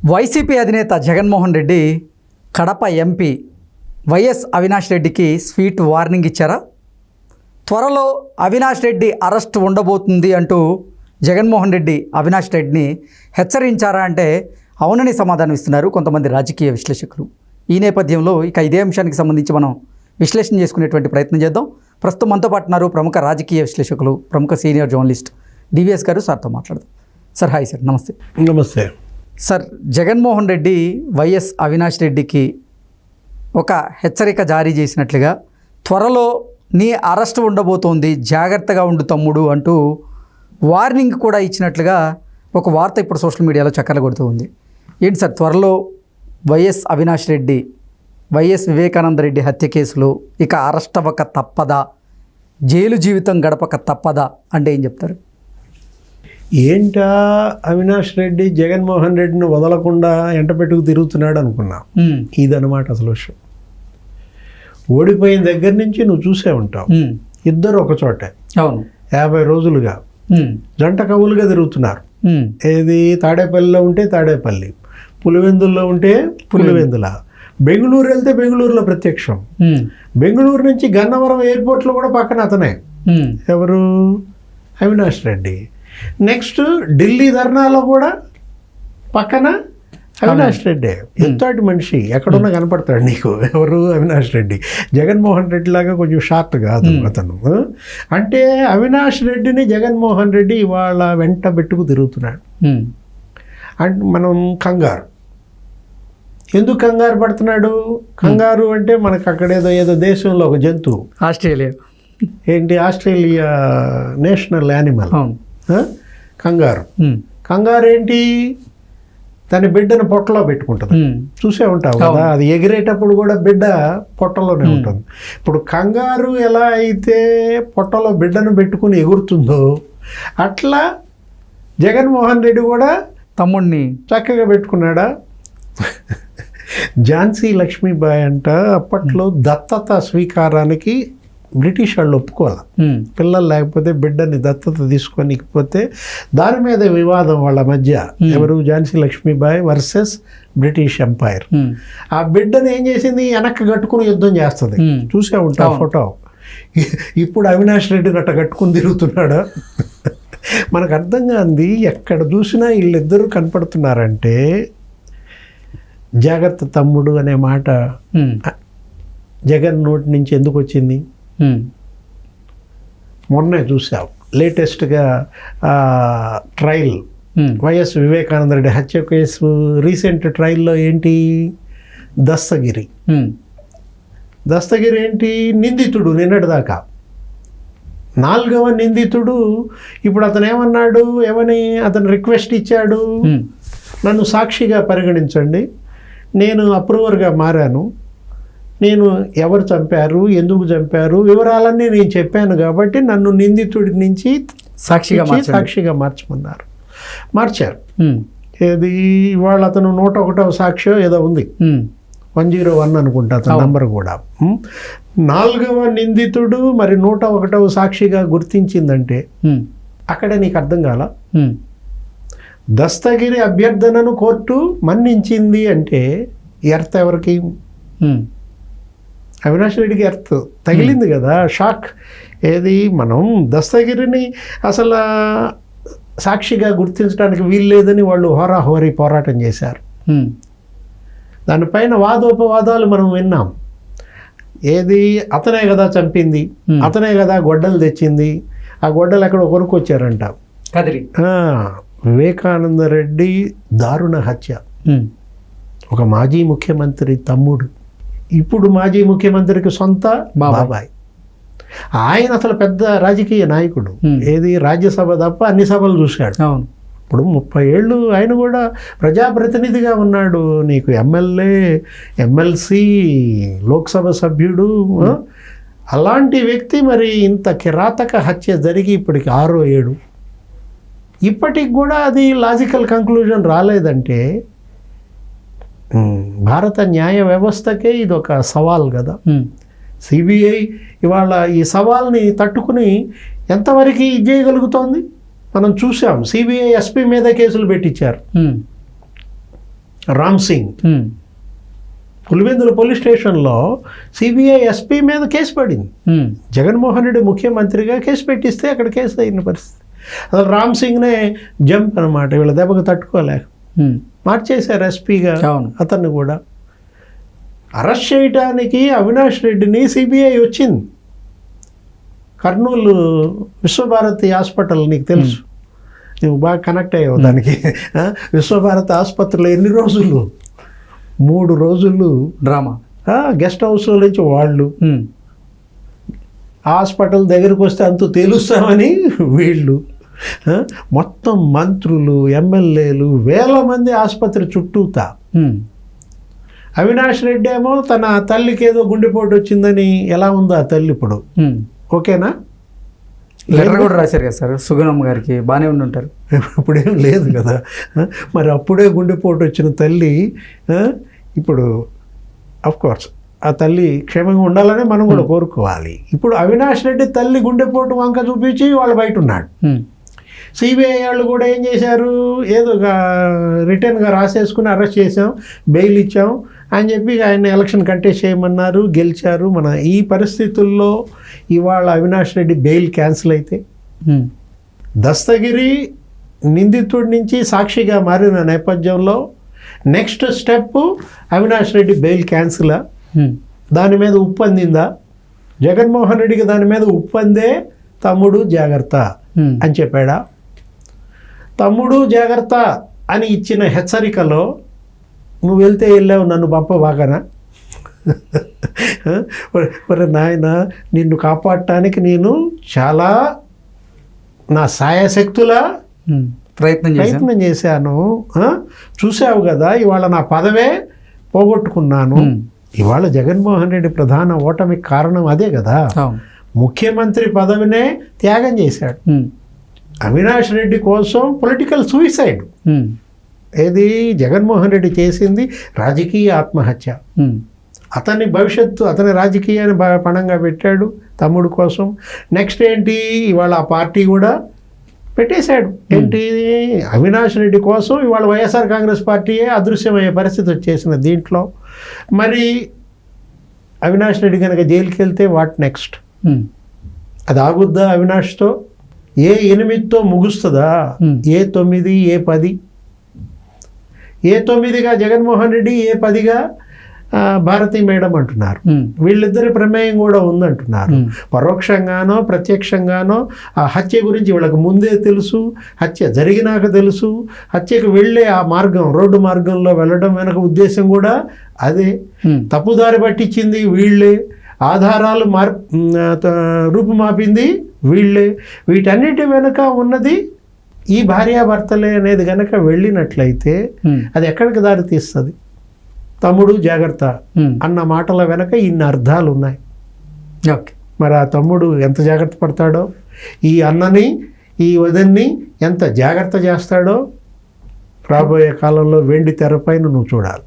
YCP అధినేత Jaganmohan Reddy Kadapa MP YS Avinash రెడ్డికి sweet warning ఇచ్చారా? త్వరలో అవినాష్ రెడ్డి అరెస్ట్ ఉండబోతుంది అంటూ జగన్మోహన్ రెడ్డి అవినాష్ రెడ్డిని హెచ్చరించారా అంటే అవునని సమాధానం ఇస్తున్నారు కొంతమంది రాజకీయ విశ్లేషకులు. ఈ నేపథ్యంలో ఇదే అంశానికి సంబంధించి మనం విశ్లేషణ చేసుకునేటువంటి ప్రయత్నం చేద్దాం. ప్రస్తుతం మనతో పాటు ఉన్నారు ప్రముఖ రాజకీయ విశ్లేషకులు, ప్రముఖ సీనియర్ జర్నలిస్ట్ డివిఎస్ గారు. సార్తో మాట్లాడదాం. Sir hi sir. నమస్తే. నమస్తే సార్, జగన్మోహన్ రెడ్డి వైఎస్ అవినాష్ రెడ్డికి ఒక హెచ్చరిక జారీ చేసినట్లుగా త్వరలో నీ అరెస్ట్ ఉండబోతోంది, జాగ్రత్తగా ఉండు తమ్ముడు అంటూ వార్నింగ్ కూడా ఇచ్చినట్లుగా ఒక వార్త ఇప్పుడు సోషల్ మీడియాలో చక్కర్లు కొడుతూ ఉంది. ఏంటి సార్, త్వరలో వైఎస్ అవినాష్ రెడ్డి, వైఎస్ వివేకానంద రెడ్డి హత్య కేసులో ఇక అరెస్ట్ అవ్వక తప్పదా, జైలు జీవితం గడపక తప్పదా అంటే ఏం చెప్తారు? ఏంటా అవినాష్ రెడ్డి జగన్మోహన్ రెడ్డిని వదలకుండా ఎంటపెట్టుకు తిరుగుతున్నాడు అనుకున్నా. ఇదనమాట అసలు విషయం. ఓడిపోయిన దగ్గర నుంచి నువ్వు చూసే ఉంటావు, ఇద్దరు ఒక చోటే. అవును, 50 రోజులుగా జంట కవులుగా తిరుగుతున్నారు. ఏది తాడేపల్లిలో ఉంటే తాడేపల్లి, పులివెందుల్లో ఉంటే పులివెందుల, బెంగళూరు వెళ్తే బెంగళూరులో ప్రత్యక్షం. బెంగళూరు నుంచి గన్నవరం ఎయిర్పోర్ట్లో కూడా పక్కన అతనే. ఎవరు? అవినాష్ రెడ్డి. నెక్స్ట్ ఢిల్లీ ధర్నాలో కూడా పక్కన అవినాష్ రెడ్డి. ఎంతటి మనిషి ఎక్కడున్నా కనపడతాడు నీకు. ఎవరు? అవినాష్ రెడ్డి. జగన్మోహన్ రెడ్డి లాగా కొంచెం షార్ట్ కాదు అతను. అంటే అవినాష్ రెడ్డిని జగన్మోహన్ రెడ్డి ఇవాళ వెంట పెట్టుకు తిరుగుతున్నాడు. అంటే మనం కంగారు. ఎందుకు కంగారు పడుతున్నాడు? కంగారు అంటే మనకు అక్కడ ఏదో దేశంలో ఒక జంతువు, ఆస్ట్రేలియా. ఏంటి? ఆస్ట్రేలియా నేషనల్ యానిమల్ కంగారు. కంగారు ఏంటి? తన బిడ్డను పొట్టలో పెట్టుకుంటుంది. చూసే ఉంటావు కదా, అది ఎగిరేటప్పుడు కూడా బిడ్డ పొట్టలోనే ఉంటుంది. ఇప్పుడు కంగారు ఎలా అయితే పొట్టలో బిడ్డను పెట్టుకుని ఎగురుతుందో అట్లా జగన్మోహన్ రెడ్డి కూడా తమ్ముడిని చక్కగా పెట్టుకున్నాడా? ఝాన్సీ లక్ష్మీబాయి అంట అప్పట్లో దత్తత స్వీకారానికి బ్రిటిష్ వాళ్ళు ఒప్పుకోవాలి. పిల్లలు లేకపోతే బిడ్డని దత్తత తీసుకొనికపోతే దాని మీద వివాదం వాళ్ళ మధ్య. ఎవరు? Jhansi Lakshmibai versus British empire. ఆ బిడ్డని ఏం చేసింది? వెనక్కి కట్టుకుని యుద్ధం చేస్తుంది. చూసే ఉంటా ఫోటో. ఇప్పుడు అవినాష్ రెడ్డిని అట్ట కట్టుకుని తిరుగుతున్నాడా? మనకు అర్థం కాంది. ఎక్కడ చూసినా వీళ్ళిద్దరూ కనపడుతున్నారంటే జాగ్రత్త తమ్ముడు అనే మాట జగన్ నోటి నుంచి ఎందుకు వచ్చింది? మొన్నే చూసాం లేటెస్ట్గా ట్రయల్, వైఎస్ వివేకానంద రెడ్డి హత్య కేసు రీసెంట్ ట్రయల్లో ఏంటి? దస్తగిరి ఏంటి? నిందితుడు నిన్నటిదాకా 4వ నిందితుడు. ఇప్పుడు అతను ఏమన్నాడు? ఏమని అతను రిక్వెస్ట్ ఇచ్చాడు? నన్ను సాక్షిగా పరిగణించండి, నేను అప్రూవర్గా మారాను, నేను ఎవరు చంపారు, ఎందుకు చంపారు, వివరాలన్నీ నేను చెప్పాను కాబట్టి నన్ను నిందితుడి నుంచి సాక్షిగా మార్చమన్నారు. మార్చారు. ఏది? ఇవాళ అతను 101వ సాక్షి ఏదో ఉంది, 101 అనుకుంటా అతని నంబర్ కూడా. 4వ నిందితుడు మరి 101వ సాక్షిగా గుర్తించిందంటే అక్కడ నీకు అర్థం కాల? దస్తగిరి అభ్యర్థనను కోర్టు మన్నించింది అంటే ఎర్త్ ఎవరికి? అవినాష్ రెడ్డికి ఎర్త్ తగిలింది కదా, షాక్. ఏది? మనం దస్తగిరిని అసలు సాక్షిగా గుర్తించడానికి వీల్లేదని వాళ్ళు హోరాహోరీ పోరాటం చేశారు. దానిపైన వాదోపవాదాలు మనం విన్నాం. ఏది? అతనే కదా చంపింది, అతనే కదా గొడ్డలు తెచ్చింది, ఆ గొడ్డలు ఎక్కడో కొనుక్కొచ్చారంట. వివేకానంద రెడ్డి దారుణ హత్య. ఒక మాజీ ముఖ్యమంత్రి తమ్ముడు, ఇప్పుడు మాజీ ముఖ్యమంత్రికి సొంత బాబాయ్. ఆయన అసలు పెద్ద రాజకీయ నాయకుడు. ఏది? రాజ్యసభ తప్ప అన్ని సభలు చూశాడు. ఇప్పుడు 30 ఏళ్ళు ఆయన కూడా ప్రజాప్రతినిధిగా ఉన్నాడు. నీకు ఎమ్మెల్యే, ఎమ్మెల్సీ, లోక్సభ సభ్యుడు. అలాంటి వ్యక్తి మరి ఇంత కిరాతక హత్య జరిగి ఇప్పటికి 6వ ఏడు, ఇప్పటికి కూడా అది లాజికల్ కంక్లూజన్ రాలేదంటే భారత న్యాయ వ్యవస్థకే ఇది ఒక సవాల్ కదా. సిబిఐ ఇవాళ ఈ సవాల్ని తట్టుకుని ఎంతవరకు ఇది చేయగలుగుతోంది మనం చూసాం. సిబిఐ ఎస్పీ మీద కేసులు పెట్టించారు. రామ్ సింగ్ ఉమ్, పులివెందుల పోలీస్ స్టేషన్లో సిబిఐ ఎస్పీ మీద కేసు పడింది. ఉమ్, జగన్మోహన్ రెడ్డి ముఖ్యమంత్రిగా కేసు పెట్టిస్తే అక్కడ కేసు అయిన పరిస్థితి. అసలు రామ్ సింగ్నే జంప్ అనమాట, వీళ్ళ దెబ్బకు తట్టుకోలేక ఉమ్, మార్చేశారు ఎస్పీగా అవును. అతన్ని కూడా. అరెస్ట్ చేయడానికి అవినాష్ రెడ్డిని సిబిఐ వచ్చింది. కర్నూలు విశ్వభారతి హాస్పిటల్ నీకు తెలుసు, నువ్వు బాగా కనెక్ట్ అయ్యావు దానికి. విశ్వభారతి ఆసుపత్రిలో ఎన్ని రోజులు, 3 రోజులు డ్రామా. గెస్ట్ హౌస్లో నుంచి వాళ్ళు ఉమ్, హాస్పిటల్ దగ్గరికి వస్తే అంతూ తేలుస్తామని వీళ్ళు, మొత్తం మంత్రులు ఎమ్మెల్యేలు వేల మంది ఆసుపత్రి చుట్టూతా. ఉమ్, అవినాష్ రెడ్డి ఏమో తన తల్లికి ఏదో గుండెపోటు వచ్చిందని, ఎలా ఉందో ఆ తల్లి ఇప్పుడు, ఉమ్. ఓకేనా? లెటర్ కూడా రాశారు కదా సార్ సుగుణమ్మ గారికి, బాగానే ఉండి ఉంటారు. ఇప్పుడేం లేదు కదా. మరి అప్పుడే గుండెపోటు వచ్చిన తల్లి ఇప్పుడు కోర్స్ ఆ తల్లి క్షేమంగా ఉండాలని మనం కూడా కోరుకోవాలి. ఇప్పుడు అవినాష్ రెడ్డి తల్లి గుండెపోటు వంక చూపించి వాళ్ళు బయట ఉన్నాడు. ఉమ్, సిబిఐ వాళ్ళు కూడా ఏం చేశారు, ఏదో రిటర్న్గా రాసేసుకుని అరెస్ట్ చేసాం, బెయిల్ ఇచ్చాం అని చెప్పి ఆయన ఎలక్షన్ కంటెస్ట్ చేయమన్నారు, గెలిచారు. మన ఈ పరిస్థితుల్లో ఇవాళ అవినాష్ రెడ్డి బెయిల్ క్యాన్సిల్ అయితే, ఉమ్, దస్తగిరి నిందితుడి నుంచి సాక్షిగా మారిన నేపథ్యంలో next step Avinash Reddy bail క్యాన్సిలా, ఉమ్, దాని మీద ఉప్పందిందా? జగన్మోహన్ రెడ్డికి దాని మీద ఉప్పందే, తమ్ముడు జాగ్రత్త ఉమ్, అని చెప్పాడా? తమ్ముడు జాగ్రత్త అని ఇచ్చిన హెచ్చరికలో నువ్వు వెళ్తే వెళ్ళావు, నన్ను పంపబాకనా? మరి నాయన, నిన్ను కాపాడటానికి నేను చాలా నా సాయశక్తులా ఉమ్, ప్రయత్నం చేశాను. చూసావు కదా, ఇవాళ నా పదవే పోగొట్టుకున్నాను. ఉమ్, ఇవాళ జగన్మోహన్ రెడ్డి ప్రధాన ఓటమికి కారణం అదే కదా. అవును. ముఖ్యమంత్రి పదవినే త్యాగం చేశాడు. ఉమ్, అవినాష్ రెడ్డి కోసం పొలిటికల్ సూసైడ్. ఉమ్, ఏది జగన్మోహన్ రెడ్డి చేసింది రాజకీయ ఆత్మహత్య. ఉమ్, అతని భవిష్యత్తు, అతని రాజకీయాన్ని పణంగా పెట్టాడు తమ్ముడు కోసం. నెక్స్ట్ ఏంటి, ఇవాళ ఆ పార్టీ కూడా పెట్టేశాడు. ఏంటి, అవినాష్ రెడ్డి కోసం ఇవాళ వైఎస్ఆర్ కాంగ్రెస్ పార్టీయే అదృశ్యమయ్యే పరిస్థితి వచ్చేసిన దీంట్లో. మరి అవినాష్ రెడ్డి కనుక జైలుకి వెళ్తే వాట్ నెక్స్ట్? ఉమ్, అది ఆగుద్దా అవినాష్తో? ఏ 8తో ముగుస్తుందా? A 9, A 10? ఏ 9గా జగన్మోహన్ రెడ్డి, ఏ 10గా భారతీ మేడం అంటున్నారు. ఉమ్, వీళ్ళిద్దరి ప్రమేయం కూడా ఉందంటున్నారు. ఉమ్, పరోక్షంగానో ప్రత్యక్షంగానో ఆ హత్య గురించి వీళ్ళకి ముందే తెలుసు, హత్య జరిగినాక తెలుసు. హత్యకు వెళ్ళే ఆ మార్గం, రోడ్డు మార్గంలో వెళ్ళడం వెనక ఉద్దేశం కూడా అదే. ఉమ్, తప్పుదారి పట్టించింది వీళ్ళే, ఆధారాలు రూపుమాపింది వీళ్ళే. వీటన్నిటి వెనుక ఉన్నది ఈ భార్యాభర్తలే అనేది గనక వెళ్ళినట్లయితే ఉమ్, అది ఎక్కడికి దారి తీస్తుంది? తమ్ముడు జాగ్రత్త ఉమ్, అన్న మాటల వెనక ఇన్ని అర్థాలు ఉన్నాయి. ఓకే. మరి ఆ తమ్ముడు ఎంత జాగ్రత్త పడతాడో, ఈ అన్నని, ఈ వదన్ని ఎంత జాగ్రత్త చేస్తాడో రాబోయే కాలంలో వెండి తెరపైన నువ్వు చూడాలి.